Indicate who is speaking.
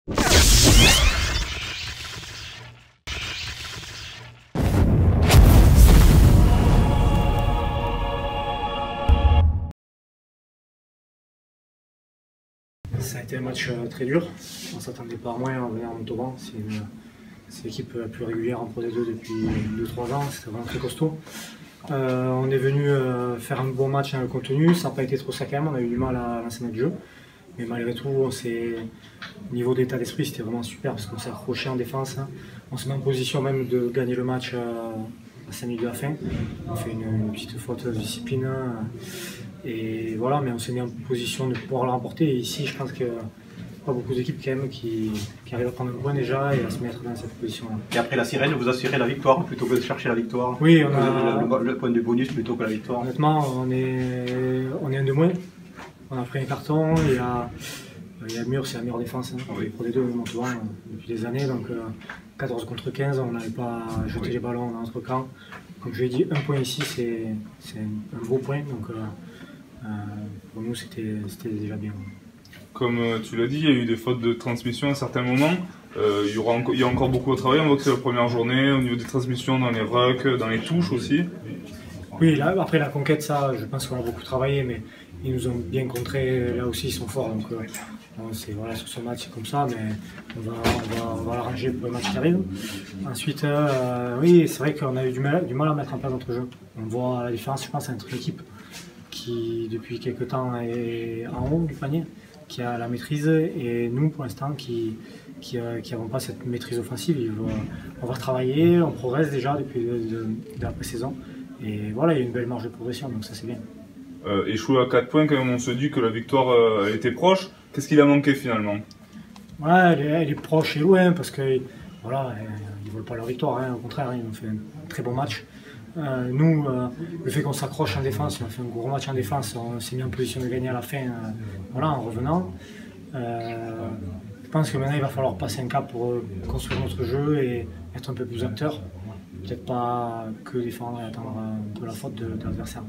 Speaker 1: Ça a été un match très dur. On ne s'attendait pas à moins en venant en Montauban. C'est l'équipe la plus régulière en Pro D2 depuis 2-3 ans. C'était vraiment très costaud. On est venu faire un bon match dans le contenu. Ça n'a pas été trop ça quand même. On a eu du mal à lancer notre jeu. Mais malgré tout, au niveau d'état d'esprit, c'était vraiment super parce qu'on s'est accroché en défense. On se met en position même de gagner le match à 5 minutes de la fin. On fait une petite faute de discipline. Et voilà, mais on s'est mis en position de pouvoir le remporter. Et ici, je pense qu'il n'y a pas beaucoup d'équipes quand même qui arrivent à prendre un point déjà et à se mettre dans cette position-là.
Speaker 2: Et après la sirène, vous assurez la victoire plutôt que de chercher la victoire?
Speaker 1: Oui, on a
Speaker 2: le point de bonus plutôt que la victoire.
Speaker 1: Honnêtement, on est un de moins. On a pris un carton. Il y a Mur, c'est la meilleure défense
Speaker 2: Oui.
Speaker 1: pour les deux Montauban depuis des années. Donc 14 contre 15, on n'avait pas jeté les ballons dans notre camp. Comme je l'ai dit, un point ici, c'est un beau point. Donc pour nous, c'était déjà bien.
Speaker 3: Comme tu l'as dit, il y a eu des fautes de transmission à certains moments. Il y a encore beaucoup à travailler. On voit que c'est la première journée au niveau des transmissions, dans les rucks, dans les touches aussi.
Speaker 1: Oui, là, après la conquête, ça, je pense qu'on a beaucoup travaillé, mais ils nous ont bien contré. Là aussi, ils sont forts. Donc, voilà, sur ce match, c'est comme ça, mais on va l'arranger pour le match qui arrive. Ensuite, oui, c'est vrai qu'on a eu du mal à mettre en place notre jeu. On voit la différence, je pense, entre l'équipe qui, depuis quelques temps, est en haut du panier, qui a la maîtrise, et nous, pour l'instant, qui n'avons pas cette maîtrise offensive. On va travailler, on progresse déjà depuis de la pré-saison. Et voilà, il y a une belle marge de progression, donc ça c'est bien.
Speaker 3: Échoué à 4 points, quand même, on se dit que la victoire était proche. Qu'est-ce qu'il a manqué finalement?
Speaker 1: Ouais, elle est proche et loin, parce que voilà, ils ne veulent pas leur victoire, au contraire, ils ont fait un très bon match. Nous, le fait qu'on s'accroche en défense, on a fait un gros match en défense, on s'est mis en position de gagner à la fin, voilà, en revenant. Je pense que maintenant il va falloir passer un cap pour construire notre jeu et être un peu plus acteur. Peut-être pas que défendre et attendre un peu la faute de l'adversaire.